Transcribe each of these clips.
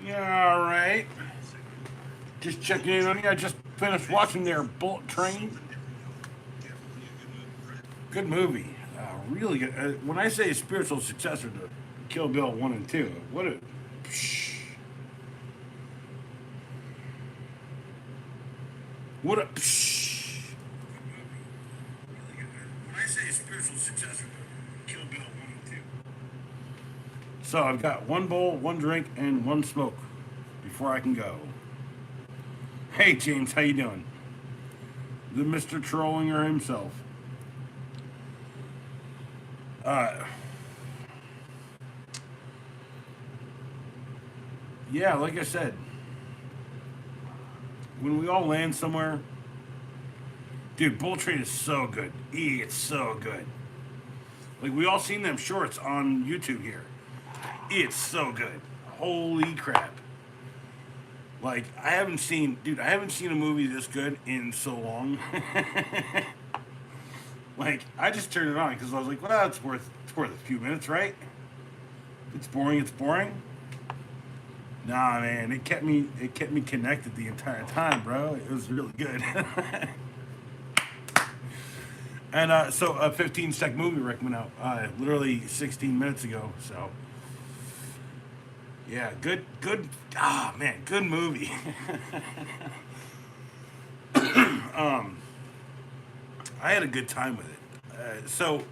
Yeah, all right. Just checking in on you. I just finished watching their Bullet Train. Good movie. Really good. When I say spiritual successor to Kill Bill 1 and 2, what a. Psh, what a. Psh. When I say spiritual successor to Kill Bill 1 and 2. So I've got one bowl, one drink, and one smoke before I can go. Hey James, how you doing? The Mr. Trollinger himself. Uh, yeah, like I said, when we all land somewhere, dude, Bull Train is so good. It's so good. Like we all seen them shorts on YouTube here. It's so good. Holy crap. Like I haven't seen a movie this good in so long. Like I just turned it on because I was like, well, it's worth a few minutes, right? If it's boring, it's boring. Nah, man, it kept me connected the entire time, bro. It was really good. And so a 15-sec movie rec went out literally 16 minutes ago. So yeah, good. Ah, man, good movie. um, I had a good time with it. So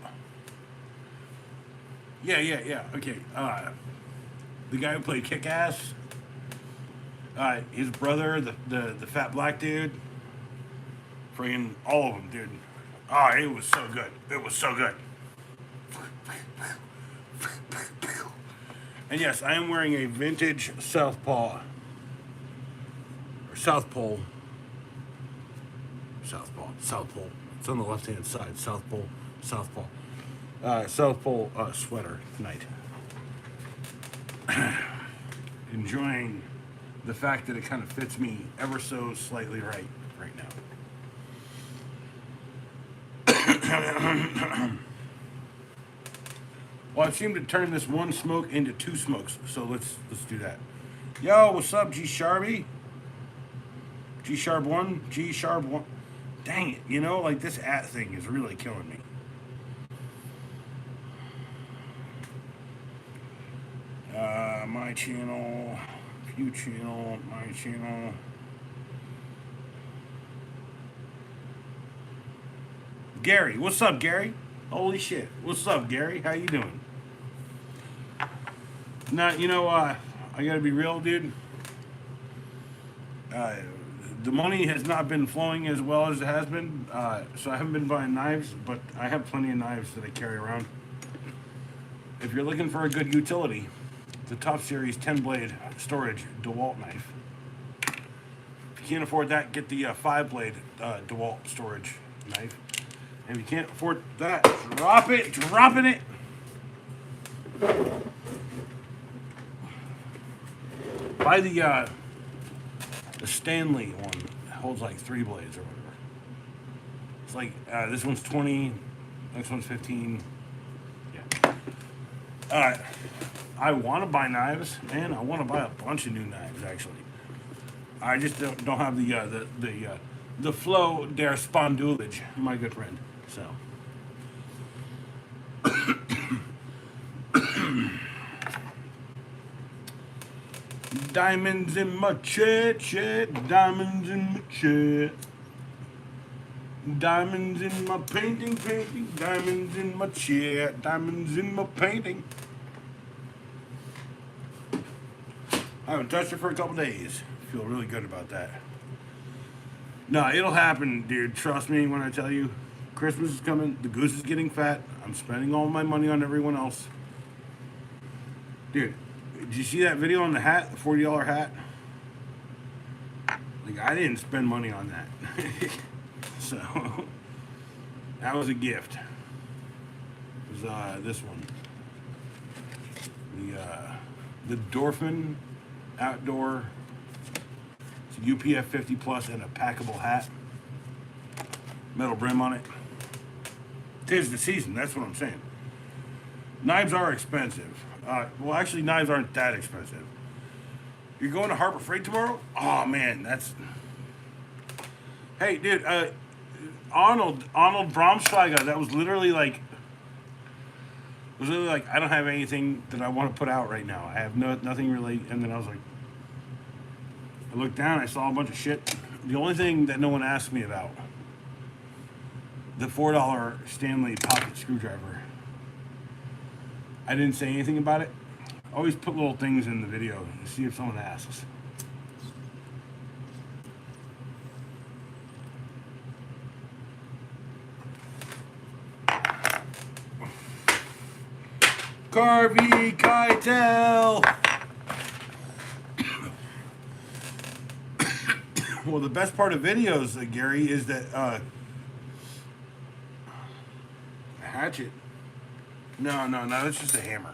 yeah. Okay. The guy who played Kick Ass, his brother, the fat black dude, friggin' all of them, dude. Ah, it was so good. It was so good. And yes, I am wearing a vintage South Pole. It's on the left hand side. South Pole. South Pole sweater tonight. Enjoying the fact that it kind of fits me ever so slightly right now. Well, I seem to turn this one smoke into two smokes, so let's do that. Yo, what's up, G Sharby? G Sharp one, G Sharp one. Dang it, like this at thing is really killing me. My channel, view channel, my channel. Gary, what's up, Gary? Holy shit, what's up, Gary? How you doing? Now, I gotta be real, dude. The money has not been flowing as well as it has been, so I haven't been buying knives, but I have plenty of knives that I carry around. If you're looking for a good utility, the Top Series 10-blade storage DeWalt knife. If you can't afford that, get the 5-blade DeWalt storage knife. And if you can't afford that, dropping it. Buy the Stanley one. It holds like 3 blades or whatever. It's like this one's 20, next one's 15. Yeah. I want to buy knives, man. I want to buy a bunch of new knives actually. I just don't have the flow der spondulage, my good friend. So. Diamonds in my chat, diamonds in my chat. Diamonds in my painting, diamonds in my chat, diamonds in my painting. I haven't touched it for a couple days. Feel really good about that. No, it'll happen, dude. Trust me when I tell you. Christmas is coming. The goose is getting fat. I'm spending all my money on everyone else. Dude, did you see that video on the hat? The $40 hat? Like, I didn't spend money on that. So, that was a gift. It was this one. The Dorfman Outdoor. It's a UPF 50 plus and a packable hat. Metal brim on it. 'Tis the season, that's what I'm saying. Knives are expensive. Well, actually, knives aren't that expensive. You're going to Harbor Freight tomorrow? Oh man, that's. Hey, dude, Arnold Braunschweiger. That was literally like. Was literally like, I don't have anything that I want to put out right now. I have nothing really. And then I was like, I looked down. I saw a bunch of shit. The only thing that no one asked me about, the $4 Stanley pocket screwdriver. I didn't say anything about it. Always put little things in the video to see if someone asks. Harvey Keitel. Well, the best part of videos, Gary, is that a hatchet. No, that's just a hammer.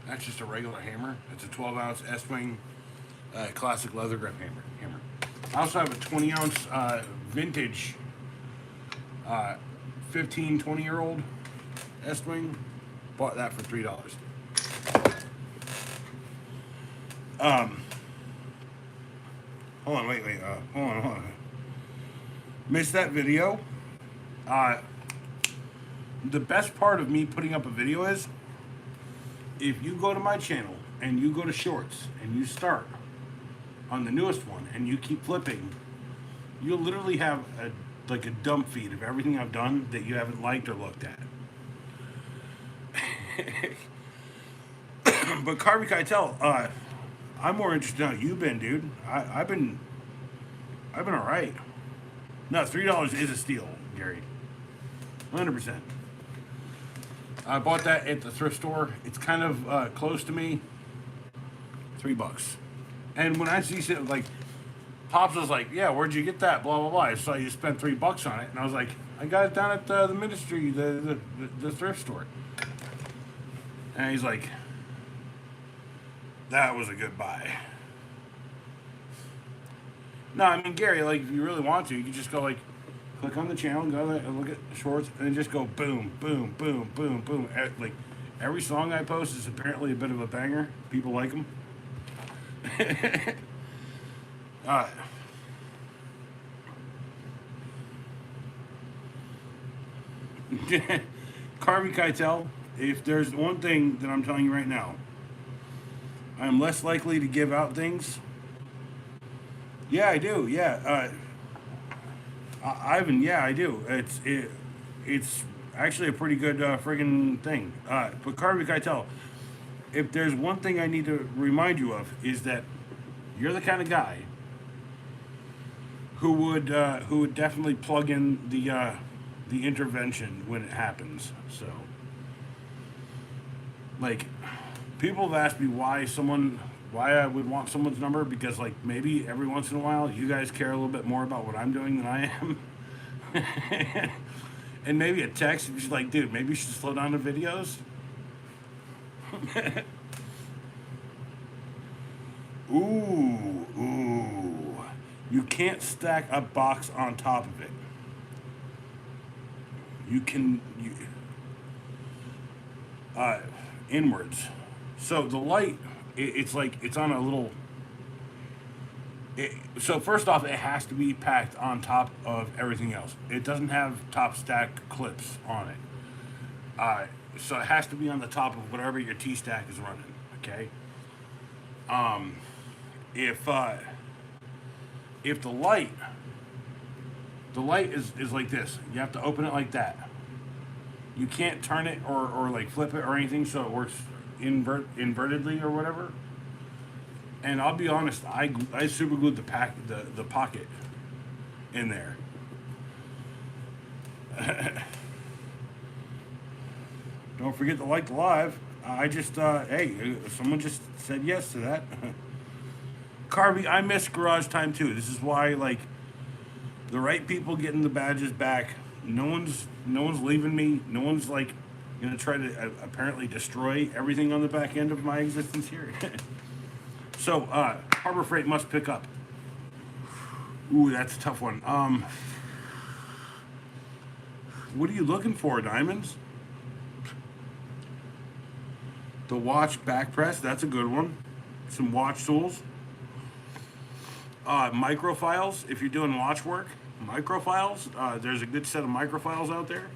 That's just a regular hammer. It's a 12-ounce S-Wing classic leather grip hammer. I also have a 20-ounce vintage 15, 20-year-old S-Wing. Bought that for $3. Hold on, wait. Hold on. Missed that video. The best part of me putting up a video is if you go to my channel and you go to shorts and you start on the newest one and you keep flipping, you'll literally have a dump feed of everything I've done that you haven't liked or looked at. But Harvey Keitel, I'm more interested in how you've been, dude. I've been all right. No, $3 is a steal, Gary. 100%. I bought that at the thrift store. It's kind of close to me. $3. And when I see shit like Pops was like, "Yeah, where'd you get that?" Blah blah blah. I saw you spent $3 on it, and I was like, "I got it down at the ministry, the thrift store." And he's like, "That was a good buy." No, I mean, Gary, like, if you really want to, you can just go, like, click on the channel, go there and look at the shorts, and then just go boom, boom, boom, boom, boom. Like, every song I post is apparently a bit of a banger. People like them. Harvey Keitel, if there's one thing that I'm telling you right now, I'm less likely to give out things. Yeah, I do. Yeah, Ivan. Yeah, I do. It's actually a pretty good friggin' thing. But Harvey Keitel, if there's one thing I need to remind you of is that you're the kind of guy who would definitely plug in the intervention when it happens. So, like, people have asked me why I would want someone's number, because, like, maybe every once in a while you guys care a little bit more about what I'm doing than I am. And maybe a text, you're just like, dude, maybe you should slow down the videos. Ooh. You can't stack a box on top of it. You can, inwards. So the light, it's like, it's on a little, so first off, it has to be packed on top of everything else. It doesn't have top stack clips on it. So it has to be on the top of whatever your T-stack is running, okay? If the light is like this, you have to open it like that. You can't turn it or like flip it or anything, so it works invertedly or whatever. And I'll be honest, I super glued the pocket in there. Don't forget to like the live. I just hey, someone just said yes to that. Carby, I miss garage time too. This is why, like, the right people getting the badges back. No one's leaving me. No one's like gonna try to apparently destroy everything on the back end of my existence here. So Harbor Freight must pick up. Ooh, that's a tough one. What are you looking for, Diamonds? The watch back press, that's a good one. Some watch tools. Microfiles, if you're doing watch work, microfiles, there's a good set of microfiles out there.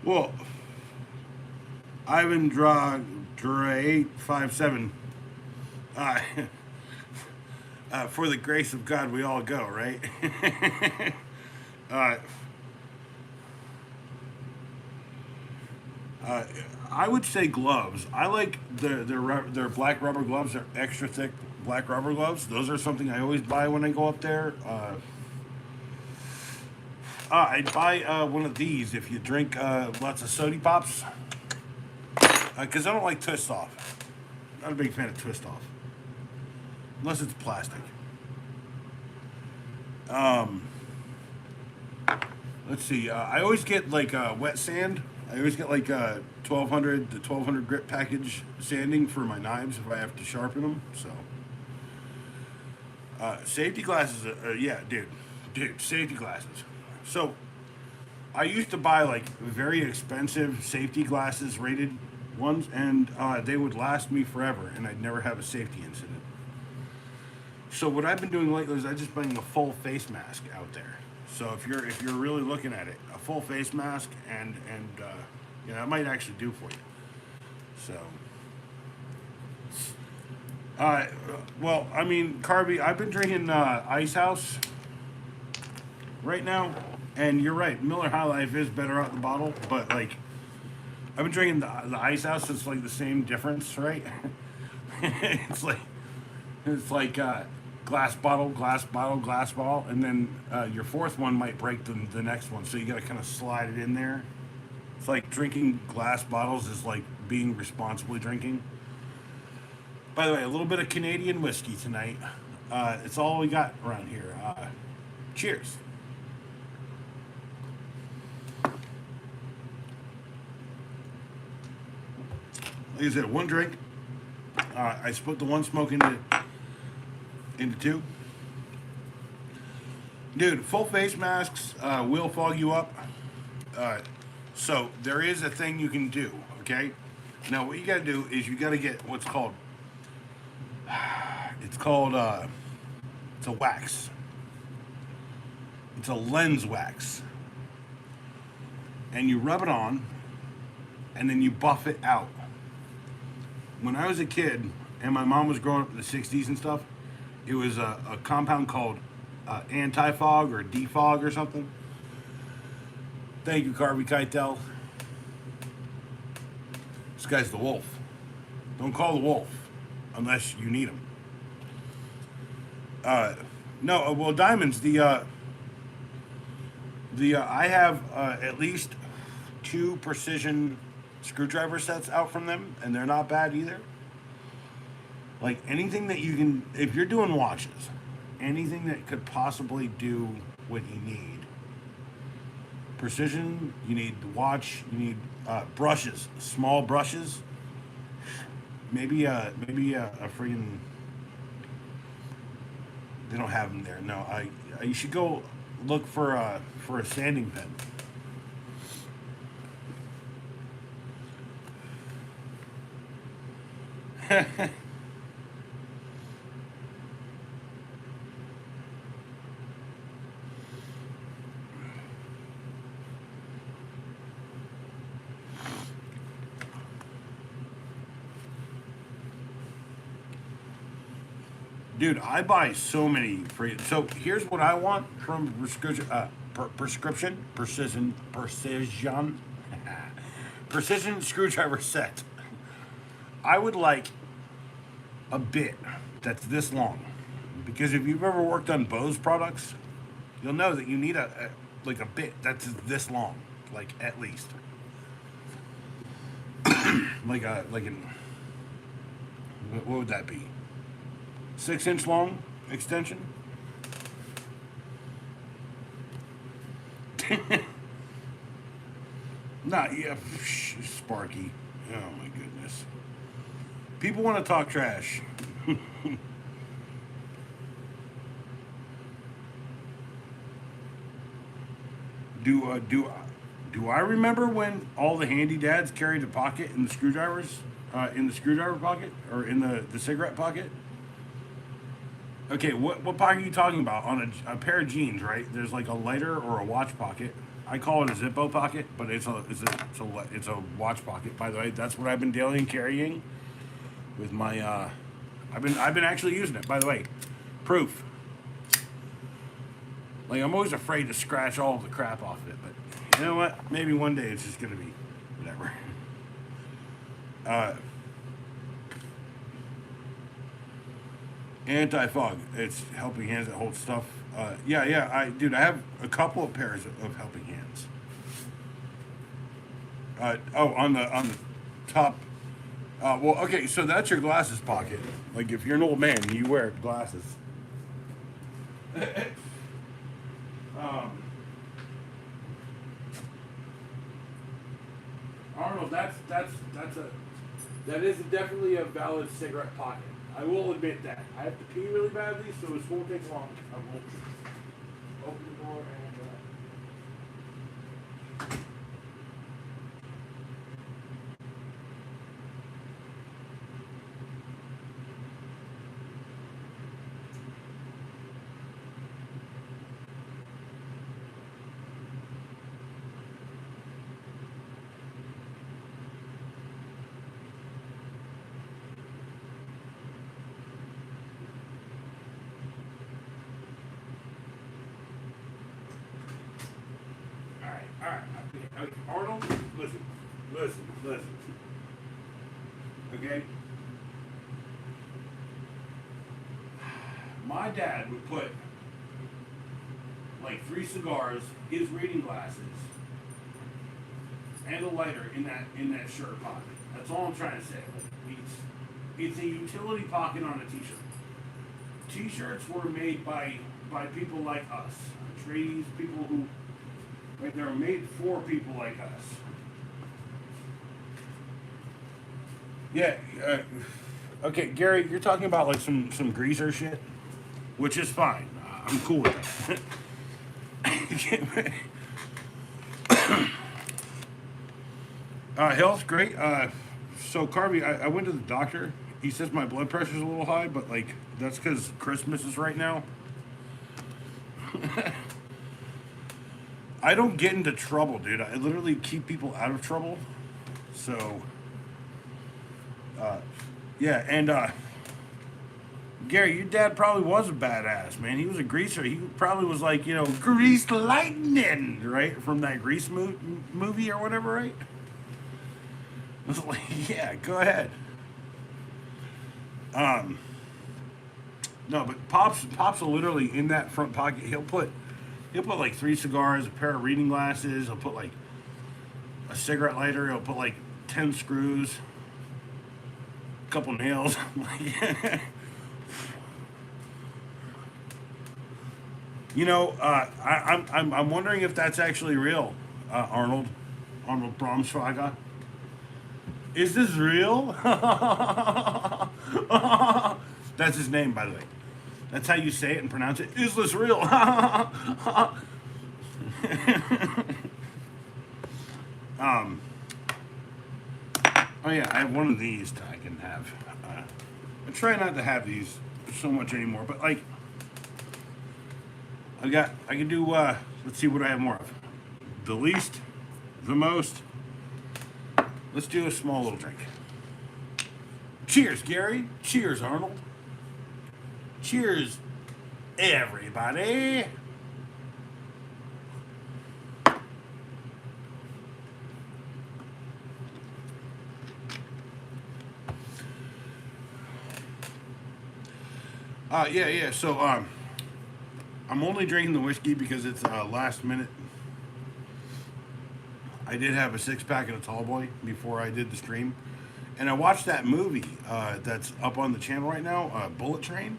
Well, Ivan Dra 857. Uh, for the grace of God, we all go, right? uh, uh, I would say gloves. I like their black rubber gloves. They're extra thick black rubber gloves. Those are something I always buy when I go up there. I'd buy one of these if you drink lots of soda pops, because I don't like twist off. Not a big fan of twist off, unless it's plastic. Let's see. I always get like wet sand. I always get like 1200 to 1200 grit package sanding for my knives if I have to sharpen them. So safety glasses. Yeah, dude, safety glasses. So I used to buy like very expensive safety glasses, rated ones, and they would last me forever, and I'd never have a safety incident. So what I've been doing lately is I just buying a full face mask out there. So if you're really looking at it, a full face mask and it might actually do for you. So, uh, well, I mean, Carby, I've been drinking Ice House right now, and you're right. Miller High Life is better out the bottle, but like I've been drinking the Ice House. It's like the same difference, right? it's like it's like glass bottle, glass bottle, glass bottle, and then your fourth one might break the next one. So you got to kind of slide it in there. It's like drinking glass bottles is like being responsibly drinking. By the way, a little bit of Canadian whiskey tonight. It's all we got around here. Cheers. Like I said, one drink. I split the one smoke into two. Dude, full face masks will fog you up. So there is a thing you can do, okay? Now what you gotta do is you gotta get what's called, it's called, it's a wax. It's a lens wax. And you rub it on, and then you buff it out. When I was a kid, and my mom was growing up in the 60s and stuff, it was a compound called anti-fog or defog or something. Thank you, Carby Keitel. This guy's the wolf. Don't call the wolf unless you need him. No, well, diamonds. I have at least two precision screwdriver sets out from them, and they're not bad either. Like anything that you can, if you're doing watches, anything that could possibly do what you need. Precision, you need the watch, you need brushes, small brushes. Maybe a freaking. They don't have them there. No, you should go look for a sanding pen. Dude, I buy so many free. So here's what I want from precision screwdriver set. I would like a bit that's this long, because if you've ever worked on Bose products, you'll know that you need a bit that's this long, like at least, what would that be? 6-inch long extension. Not yeah, Sparky. Oh my goodness. People want to talk trash. Do I remember when all the handy dads carried a pocket in the screwdrivers, in the screwdriver pocket or in the cigarette pocket? Okay, what pocket are you talking about? On a pair of jeans, right? There's like a lighter or a watch pocket. I call it a Zippo pocket, but it's a watch pocket. By the way, that's what I've been daily carrying with my. I've been actually using it. By the way, proof. Like I'm always afraid to scratch all the crap off of it, but you know what? Maybe one day it's just gonna be whatever. Uh, Anti-fog. It's helping hands that hold stuff. Yeah. I have a couple of pairs of helping hands. On the top. Well, okay. So that's your glasses pocket. Like if you're an old man, you wear glasses. um, Arnold, that is definitely a valid cigarette pocket. I will admit that. I have to pee really badly, so this won't take long. I will open the door and. All right. Okay. Arnold, listen. Okay. My dad would put like 3 cigars, his reading glasses, and a lighter in that shirt pocket. That's all I'm trying to say. Like, it's a utility pocket on a t-shirt. T-shirts were made by people like us, tradies, people who. Right, they're made for people like us. Yeah. Okay, Gary, you're talking about like some greaser shit, which is fine. I'm cool with that. Health, great. So Carby, I went to the doctor. He says my blood pressure's a little high, but like that's because Christmas is right now. I don't get into trouble, dude. I literally keep people out of trouble. So, yeah, and Gary, your dad probably was a badass, man. He was a greaser. He probably was like, greased lightning, right? From that Grease movie or whatever, right? I was like, yeah, go ahead. No, but Pops will literally in that front pocket. He'll put like 3 cigars, a pair of reading glasses. He'll put like a cigarette lighter. He'll put like 10 screws, a couple nails. I'm wondering if that's actually real, Arnold Bromswager. Is this real? That's his name, by the way. That's how you say it and pronounce it. Is this real? Oh yeah, I have one of these that I can have. I try not to have these so much anymore, but like, I can do. Let's see what I have more of. The least, the most. Let's do a small little drink. Cheers, Gary. Cheers, Arnold. Cheers, everybody. Yeah. So, I'm only drinking the whiskey because it's last minute. I did have a 6-pack and a tall boy before I did the stream, and I watched that movie that's up on the channel right now, Bullet Train.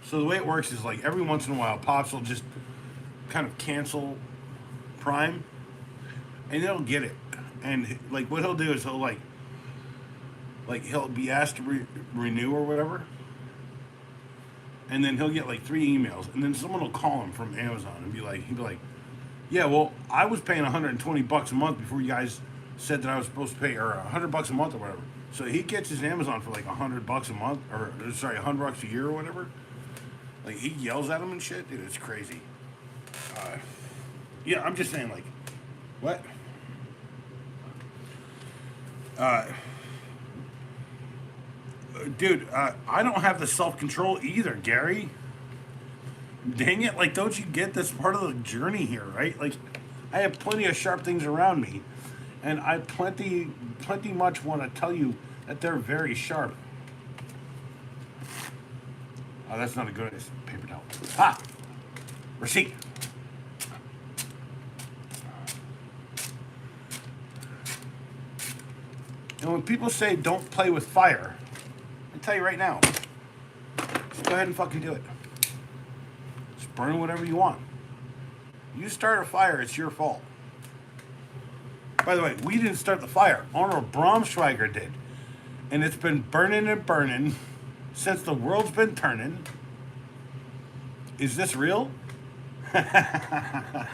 So the way it works is like every once in a while, Pops will just kind of cancel Prime, and he'll get it. And like what he'll do is he'll he'll be asked to renew or whatever, and then he'll get like 3 emails, and then someone will call him from Amazon and he'd be like, yeah, well, I was paying $120 a month before you guys said that I was supposed to pay, or $100 a month or whatever. So he gets his Amazon for like $100 a month, or sorry, $100 a year or whatever. Like, he yells at him and shit, dude. It's crazy. Yeah, I'm just saying, like, what? Dude, I don't have the self-control either, Gary. Dang it, like, don't you get this part of the journey here, right? Like, I have plenty of sharp things around me, and I plenty much want to tell you that they're very sharp. Oh, that's not a good paper towel. Ah! Receipt. And when people say don't play with fire, I tell you right now, just go ahead and fucking do it. Just burn whatever you want. You start a fire, it's your fault. By the way, we didn't start the fire. Arnold Braunschweiger did. And it's been burning and burning since the world's been turning. Is this real? I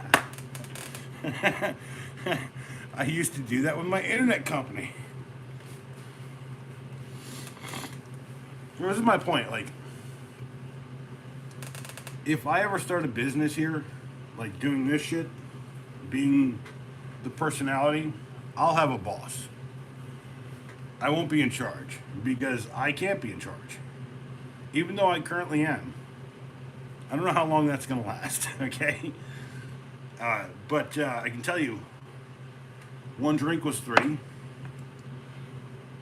used to do that with my internet company. This is my point. Like, if I ever start a business here, like doing this shit, being the personality, I'll have a boss. I won't be in charge because I can't be in charge, even though I currently am. I don't know how long that's going to last, okay? But I can tell you, one drink was 3,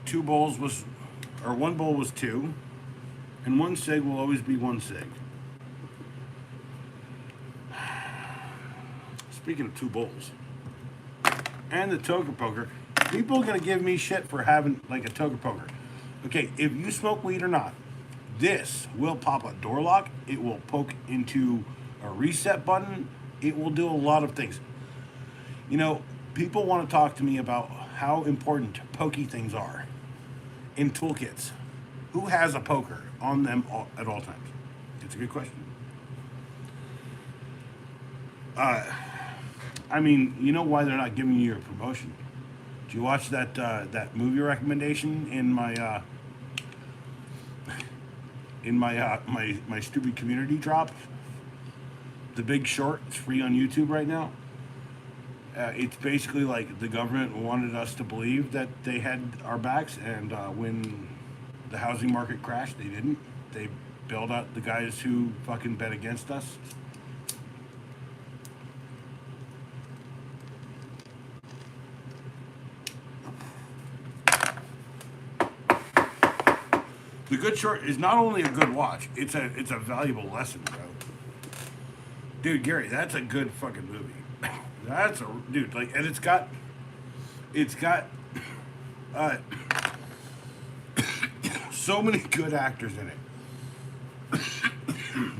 2 bowls was, or 1 bowl was 2, and 1 cig will always be 1 cig. Speaking of 2 bowls, and the toker poker, people are going to give me shit for having like a toker poker. Okay, if you smoke weed or not, this will pop a door lock. It will poke into a reset button. It will do a lot of things. You know, people want to talk to me about how important pokey things are in toolkits. Who has a poker on them at all times? It's a good question. I mean, you know why they're not giving you a promotion? Did you watch that movie recommendation in my my stupid community drop? The Big Short. It's free on YouTube right now. It's basically like the government wanted us to believe that they had our backs, and when the housing market crashed, they didn't. They bailed out the guys who fucking bet against us. The Good Short is not only a good watch, it's a valuable lesson, bro. Dude, Gary, that's a good fucking movie. That's a dude, like, and it's got so many good actors in it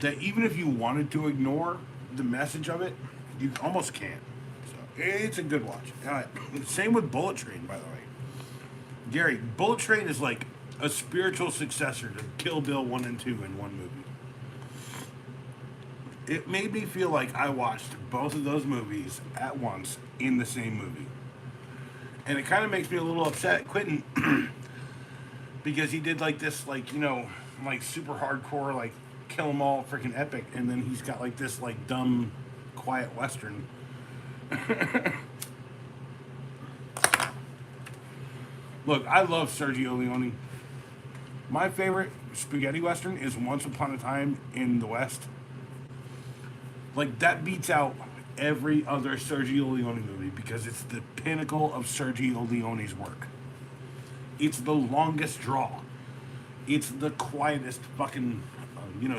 that even if you wanted to ignore the message of it, you almost can't. So it's a good watch. Same with Bullet Train, by the way. Gary, Bullet Train is like a spiritual successor to Kill Bill 1 and 2 in one movie. It made me feel like I watched both of those movies at once in the same movie. And it kind of makes me a little upset at Quentin because he did like this, like, you know, like super hardcore, like kill 'em all freaking epic, and then he's got like this like dumb quiet western. Look, I love Sergio Leone. My favorite spaghetti western is Once Upon a Time in the West. Like, that beats out every other Sergio Leone movie because it's the pinnacle of Sergio Leone's work. It's the longest draw. It's the quietest fucking,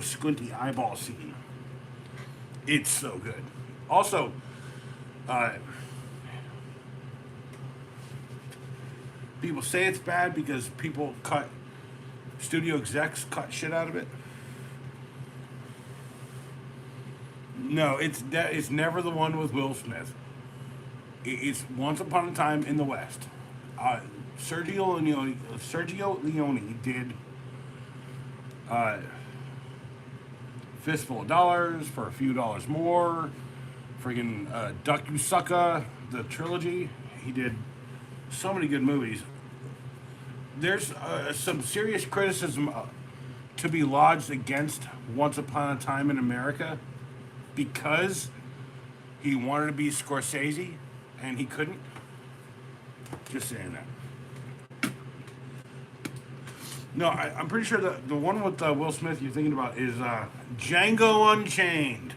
squinty eyeball scene. It's so good. Also, people say it's bad because studio execs cut shit out of it. No, it's never the one with Will Smith. It's Once Upon a Time in the West. Sergio Leone did Fistful of Dollars for a few dollars more. Friggin' Duck You Sucka, the trilogy. He did so many good movies. There's some serious criticism to be lodged against Once Upon a Time in America because he wanted to be Scorsese and he couldn't. Just saying that. No, I'm pretty sure the one with Will Smith you're thinking about is Django Unchained.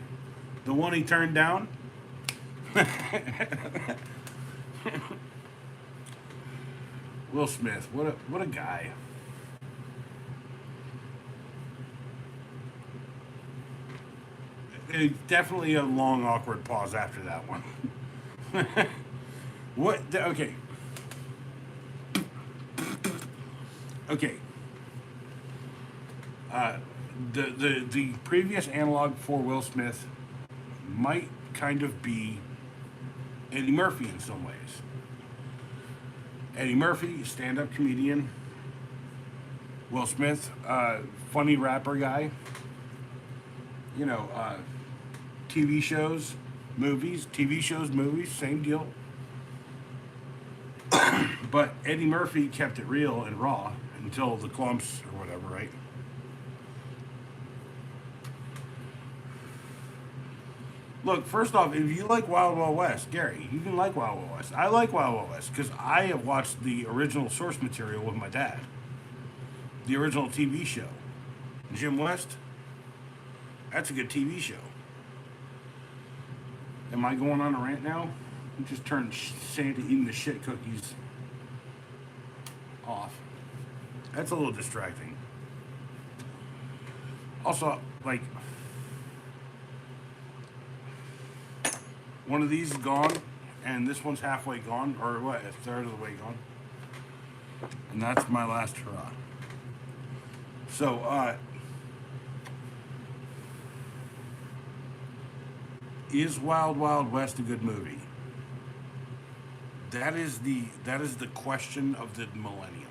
The one he turned down. Will Smith, what a guy. Definitely a long, awkward pause after that one. What? Okay. Okay. The previous analog for Will Smith might kind of be Eddie Murphy in some ways. Eddie Murphy, stand-up comedian. Will Smith, funny rapper guy. You know, TV shows, movies, same deal. But Eddie Murphy kept it real and raw until the clumps or whatever, right? Look, first off, if you like Wild Wild West, Gary, you can like Wild Wild West. I like Wild Wild West because I have watched the original source material with my dad. The original TV show. Jim West, that's a good TV show. Am I going on a rant now? I just turned Santa eating the shit cookies off. That's a little distracting. Also, like, one of these is gone, and this one's halfway gone, or what, a third of the way gone. And that's my last hurrah. So, is Wild Wild West a good movie? That is the question of the millennium.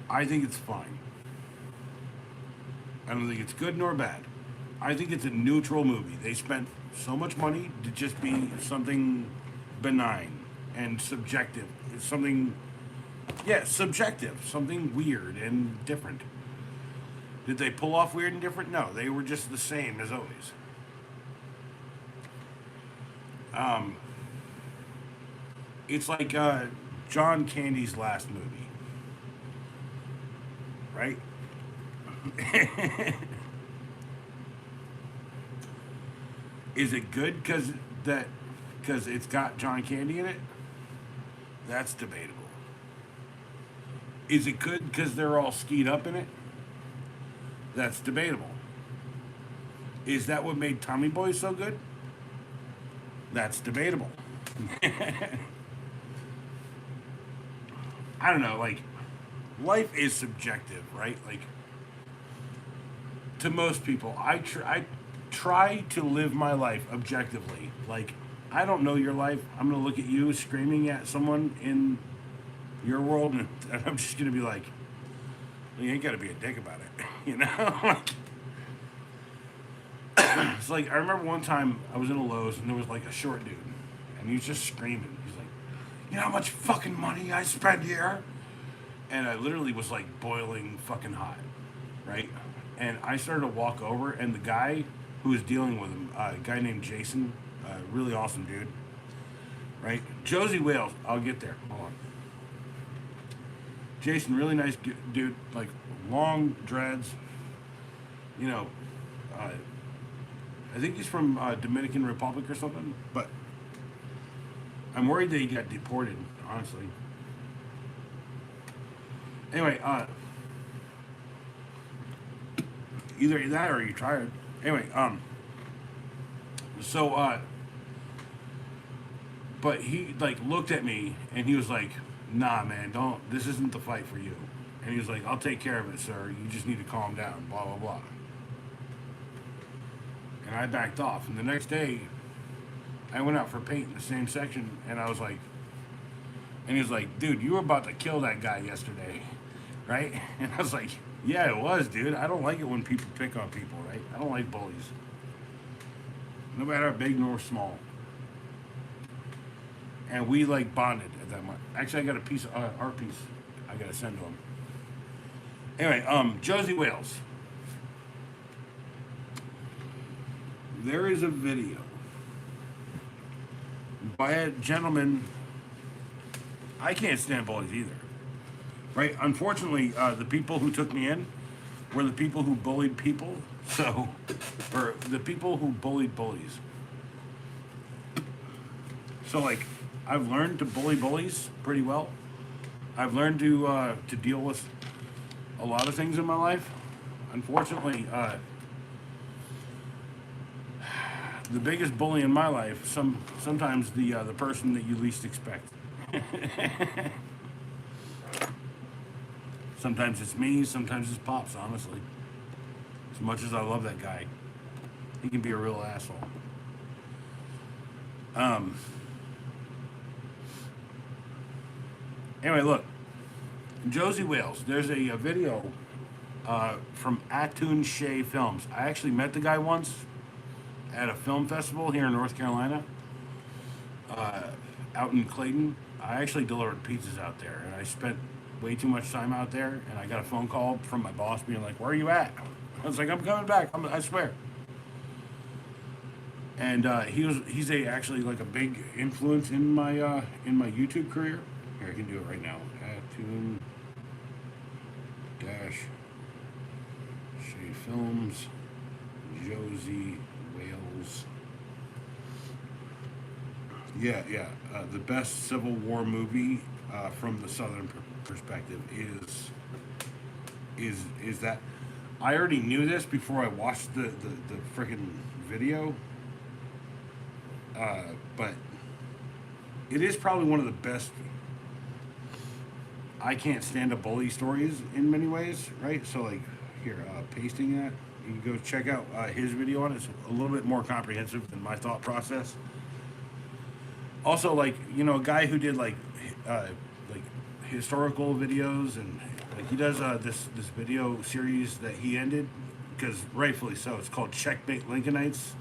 I think it's fine. I don't think it's good nor bad. I think it's a neutral movie. They spent so much money to just be something benign and subjective. It's something, yeah, subjective, something weird and different. Did they pull off weird and different? No, they were just the same as always. It's like John Candy's last movie, right? Is it good because it's got John Candy in it? That's debatable. Is it good because they're all skied up in it? That's debatable. Is that what made Tommy Boy so good? That's debatable. I don't know, like, life is subjective, right? Like, to most people, I try to live my life objectively. Like, I don't know your life. I'm going to look at you screaming at someone in your world, and I'm just going to be like, well, you ain't got to be a dick about it, you know? It's like, I remember one time I was in a Lowe's, and there was like a short dude, and he was just screaming. He's like, you know how much fucking money I spend here? And I literally was like boiling fucking hot, right? And I started to walk over, and the guy who was dealing with him, a guy named Jason, really awesome dude, right? Josie Wales, I'll get there. Hold on. Jason, really nice dude, like long dreads, you know. I think he's from Dominican Republic or something, but I'm worried that he got deported, honestly. Anyway, either that or you're tired. Anyway, but he like looked at me and he was like, nah, man, this isn't the fight for you. And he was like, I'll take care of it, sir. You just need to calm down, blah, blah, blah. And I backed off. And the next day, I went out for paint in the same section, and I was like, And he was like, dude, you were about to kill that guy yesterday, right? And I was like, yeah, it was, dude. I don't like it when people pick on people, right? I don't like bullies. No matter how big nor small. And we like bonded at that moment. Actually, I got a piece of art piece I gotta send to him. Anyway, Josie Wales. There is a video by a gentleman. I can't stand bullies either. Right? Unfortunately, the people who took me in were the people who bullied people. So, or the people who bullied bullies. So, like, I've learned to bully bullies pretty well. I've learned to deal with a lot of things in my life. Unfortunately, the biggest bully in my life, sometimes the person that you least expect. Sometimes it's me, sometimes it's Pops, honestly. As much as I love that guy, he can be a real asshole. Anyway, look, Josie Wales. There's a video from Atun Shea Films. I actually met the guy once at a film festival here in North Carolina, out in Clayton. I actually delivered pizzas out there, and I spent way too much time out there. And I got a phone call from my boss being like, "Where are you at?" I was like, "I'm coming back. I swear." And he's actually like a big influence in my YouTube career. Here, I can do it right now. Atun dash Shea Films, Josie Wales. Yeah. The best Civil War movie from the Southern perspective is that. I already knew this before I watched the freaking video, but it is probably one of the best. I can't stand a bully stories in many ways, right? So like here, pasting that. You can go check out his video on it. It's a little bit more comprehensive than my thought process. Also, like, you know, a guy who did like historical videos, and like he does this video series that he ended, because rightfully so. It's called Checkmate Lincolnites,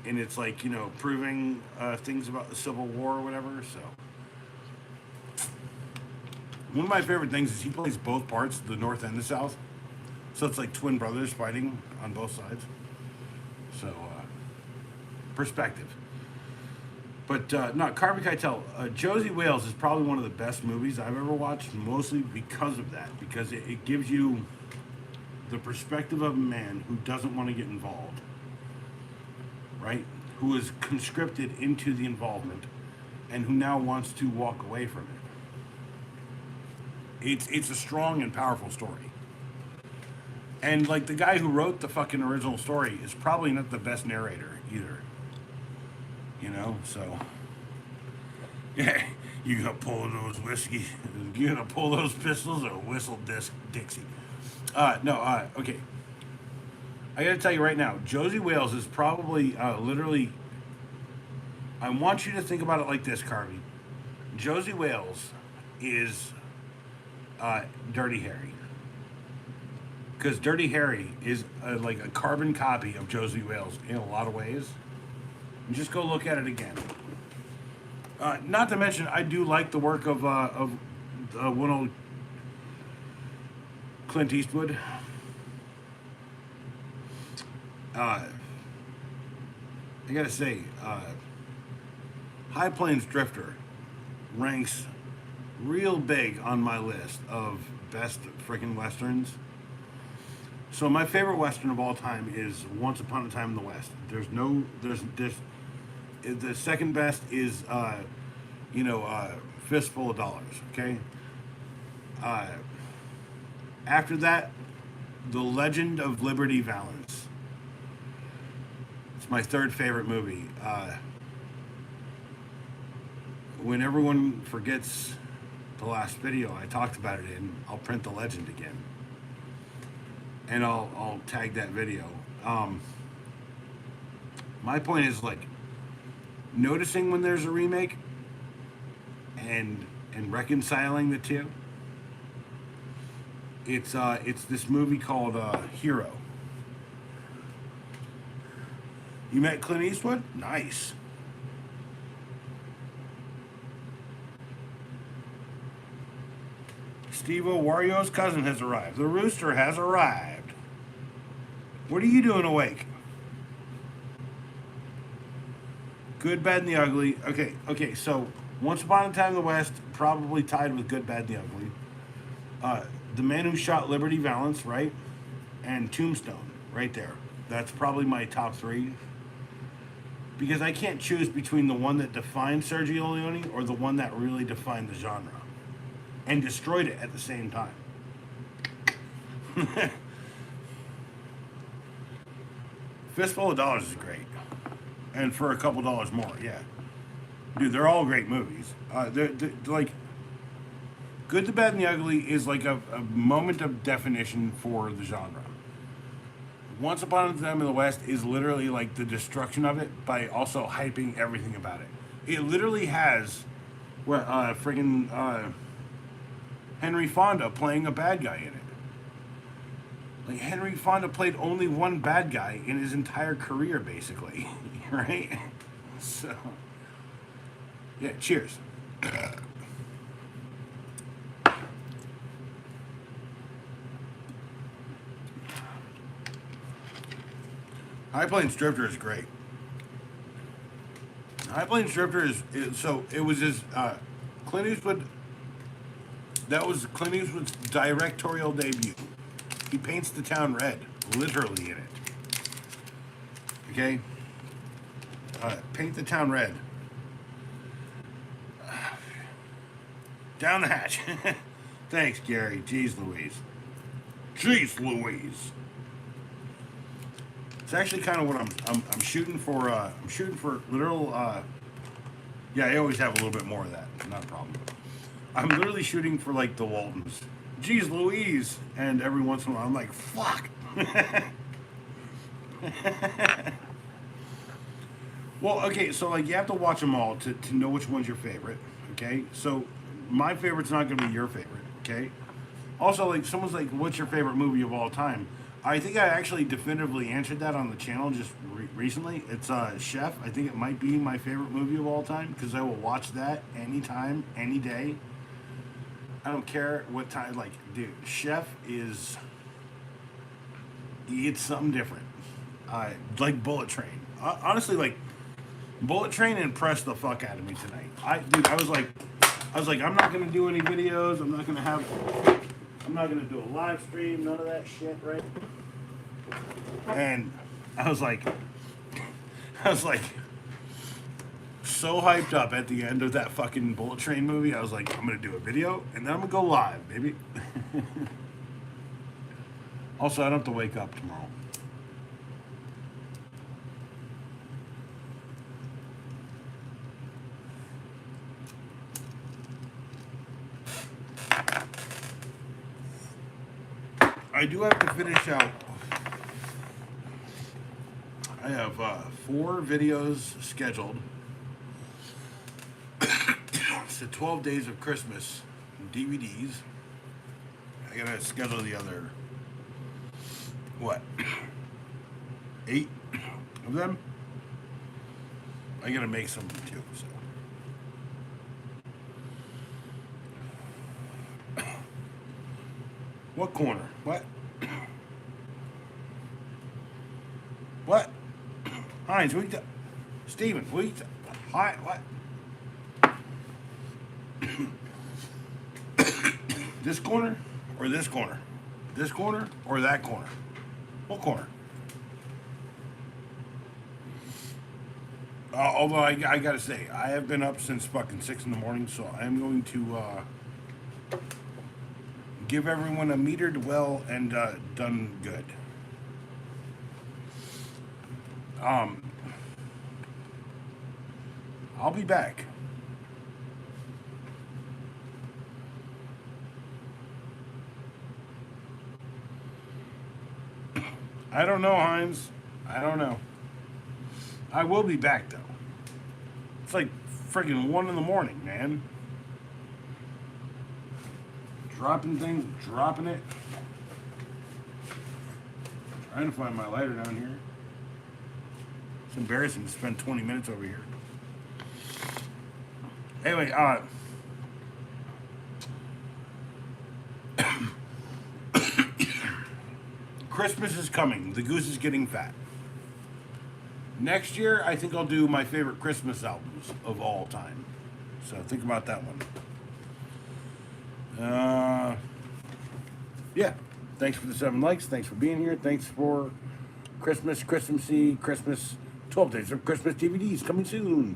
and it's like, you know, proving things about the Civil War or whatever. So one of my favorite things is he plays both parts, the North and the South. So it's like twin brothers fighting on both sides. So perspective. But no, Carvey Keitel, Josie Wales is probably one of the best movies I've ever watched, mostly because of that. Because it gives you the perspective of a man who doesn't want to get involved, right? Who is conscripted into the involvement, and who now wants to walk away from it. It's a strong and powerful story. And like the guy who wrote the fucking original story is probably not the best narrator either. You know, so yeah, you gotta pull those whiskey, you gotta pull those pistols or whistle Dixie. Okay. I gotta tell you right now, Josie Wales is probably literally. I want you to think about it like this, Carvey. Josie Wales is Dirty Harry, because Dirty Harry is like a carbon copy of Josie Wales in a lot of ways. And just go look at it again. Not to mention, I do like the work of one old Clint Eastwood. I gotta say, High Plains Drifter ranks real big on my list of best freaking westerns. So my favorite western of all time is Once Upon a Time in the West. There's the second best is Fistful of Dollars. Okay. After that, The Legend of Liberty Valance. It's my third favorite movie. When everyone forgets the last video I talked about it in, I'll print The Legend again, and I'll tag that video. My point is, like, noticing when there's a remake and reconciling the two. It's this movie called Hero. You met Clint Eastwood? Nice. Steve-O, Wario's cousin has arrived. The rooster has arrived. What are you doing awake? Good, Bad, and the Ugly. Okay, so Once Upon a Time in the West, probably tied with Good, Bad, and the Ugly. The Man Who Shot Liberty Valance, right? And Tombstone, right there. That's probably my top three. Because I can't choose between the one that defined Sergio Leone or the one that really defined the genre and destroyed it at the same time. Fistful of Dollars is great. And for a couple dollars more, yeah. Dude, they're all great movies. They're like, Good, the Bad, and the Ugly is like a moment of definition for the genre. Once Upon a Time in the West is literally like the destruction of it by also hyping everything about it. It literally has Henry Fonda playing a bad guy in it. Like, Henry Fonda played only one bad guy in his entire career, basically. Right? So, yeah, cheers. High Plains Drifter is great. High Plains Drifter so it was his Clint Eastwood. That was Clint Eastwood's directorial debut. He paints the town red, literally in it. Okay, paint the town red. Down the hatch. Thanks, Gary. Jeez Louise. Jeez Louise. It's actually kind of what I'm shooting for. I'm shooting for literal. Yeah, I always have a little bit more of that. Not a problem. I'm literally shooting for like the Waltons. Jeez Louise. And every once in a while, I'm like, fuck. Well, okay, so like you have to watch them all to know which one's your favorite. Okay, so my favorite's not going to be your favorite. Okay. Also, like someone's like, what's your favorite movie of all time? I think I actually definitively answered that on the channel just recently. It's Chef. I think it might be my favorite movie of all time because I will watch that anytime, any day. I don't care what time. Like, dude, Chef is. It's something different. Like Bullet Train. Honestly, like Bullet Train impressed the fuck out of me tonight. I was like, I'm not gonna do any videos. I'm not gonna do a live stream. None of that shit, right? And I was like, so hyped up at the end of that fucking Bullet Train movie. I was like, I'm gonna do a video and then I'm gonna go live, baby. Also, I don't have to wake up tomorrow. I do have to finish out. I have 4 videos scheduled. It's the 12 Days of Christmas DVDs. I gotta schedule the other, 8 of them? I gotta make some too, so. What corner? What? What? Heinz, what you Steven, what you Hi, what? This corner or this corner? This corner or that corner? What corner? Although I gotta say, I have been up since fucking 6 in the morning, so I am going to give everyone a metered well and done good. I'll be back. I don't know, Heinz. I don't know. I will be back though. It's like freaking 1 in the morning, man. Dropping things, dropping it. Trying to find my lighter down here. It's embarrassing to spend 20 minutes over here. Anyway, Christmas is coming. The goose is getting fat. Next year, I think I'll do my favorite Christmas albums of all time. So think about that one. Yeah. Thanks for the 7 likes. Thanks for being here. Thanks for Christmas, Christmasy, Christmas 12 days of Christmas DVDs coming soon.